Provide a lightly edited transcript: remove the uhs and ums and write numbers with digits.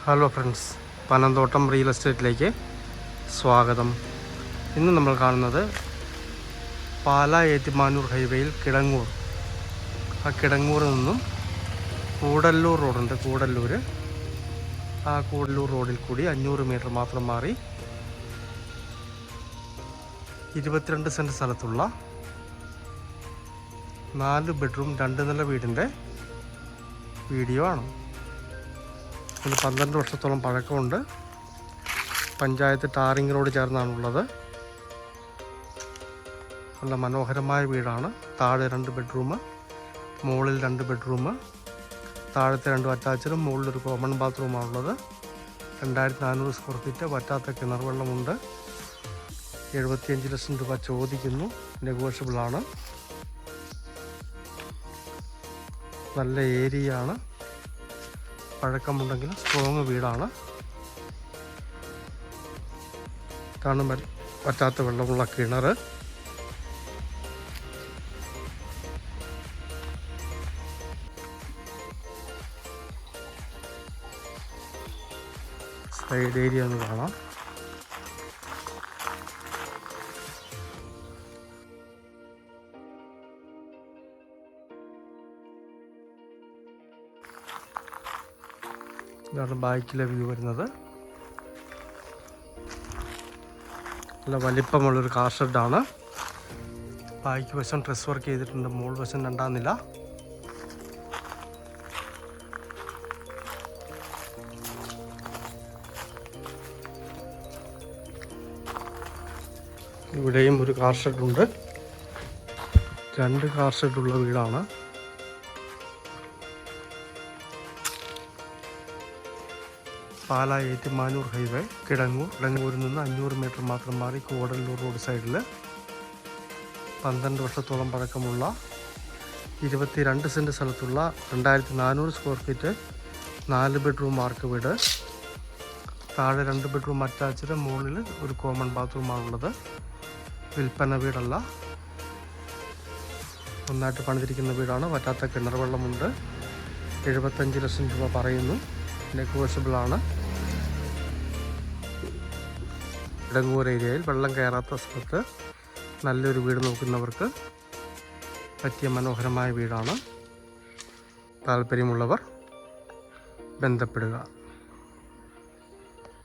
Hello friends, Panamthottam real എസ്റ്റേറ്റിലേക്ക് സ്വാഗതം. ഇന്ന് നമ്മൾ കാണുന്നത് പാലാ ഏറ്റുമാനൂർ ഹൈവേയിൽ കിടങ്ങൂർ. ആ കിടങ്ങൂരിൽ നിന്നും കൂടല്ലൂർ റോഡുണ്ട്. ആ കൂടല്ലൂർ റോഡിൽ കൂടി 500 മീറ്റർ മാത്രം മാറി 22 സെൻറ്റ് സ്ഥലത്തുള്ള 4 ബെഡ്റൂം 2 നില വീടിൻ്റെ വീഡിയോ ആണ്. ഇതിന് 12 വർഷത്തോളം പഴക്കമുണ്ട്. പഞ്ചായത്ത് ടാറിംഗ് റോഡ് ചേർന്നാണുള്ളത്. നല്ല മനോഹരമായ വീടാണ്. താഴെ 2 ബെഡ്റൂം, മുകളിൽ 2 ബെഡ്റൂം, താഴത്തെ 2 അറ്റാച്ചഡും മുകളിലൊരു കോമൺ ബാത്റൂമാണുള്ളത്. 2400 സ്ക്വയർ ഫീറ്റ്, വറ്റാത്ത കിണർ വെള്ളമുണ്ട്. 75 ലക്ഷം രൂപ ചോദിക്കുന്നു. നെഗോഷ്യബിളാണ്. നല്ല ഏരിയ ആണ്. പഴക്കമുണ്ടെങ്കിലും സ്ട്രോങ് വീടാണ്. കാണുമ്പോൾ പറ്റാത്ത വെള്ളമുള്ള കിണർ. സൈഡ് ഏരിയ ഒന്ന് കാണാം. ഇതാണ് ബാക്കിലെ വ്യൂ വരുന്നത്. നല്ല വലിപ്പമുള്ളൊരു കാർ ഷെഡാണ്. ബാക്ക് വശം ഡ്രസ് വർക്ക് ചെയ്തിട്ടുണ്ട്. മുകൾ വശം 2-ാം നില. ഇവിടെയും ഒരു കാർ ഷെഡുണ്ട്. 2 കാർ ഷെഡുള്ള വീടാണ്. പാലാ ഏറ്റുമാനൂർ ഹൈവേ, കിടങ്ങൂരിൽ നിന്ന് 500 മീറ്റർ മാത്രം മാറി കൂടല്ലൂർ റോഡ് സൈഡിൽ 12 വർഷത്തോളം പഴക്കമുള്ള 22 സെൻറ്റ് സ്ഥലത്തുള്ള 2400 സ്ക്വയർ ഫീറ്റ് 4 ബെഡ്റൂം മാർക്ക് വീട്. താഴെ 2 ബെഡ്റൂം അറ്റാച്ച്ഡ്, മുകളിൽ ഒരു കോമൺ ബാത്റൂമാണുള്ളത്. വിൽപ്പന വീടല്ല, നന്നായിട്ട് പണിതിരിക്കുന്ന വീടാണ്. വറ്റാത്ത കിണർ വെള്ളമുണ്ട്. 75 ലക്ഷം രൂപ പറയുന്നു. നെഗോഷ്യബിളാണ്. കിടങ്ങൂർ ഏരിയയിൽ വെള്ളം കയറാത്ത സ്ഥലത്ത് നല്ലൊരു വീട് നോക്കുന്നവർക്ക് പറ്റിയ മനോഹരമായ വീടാണ്. താല്പര്യമുള്ളവർ ബന്ധപ്പെടുക.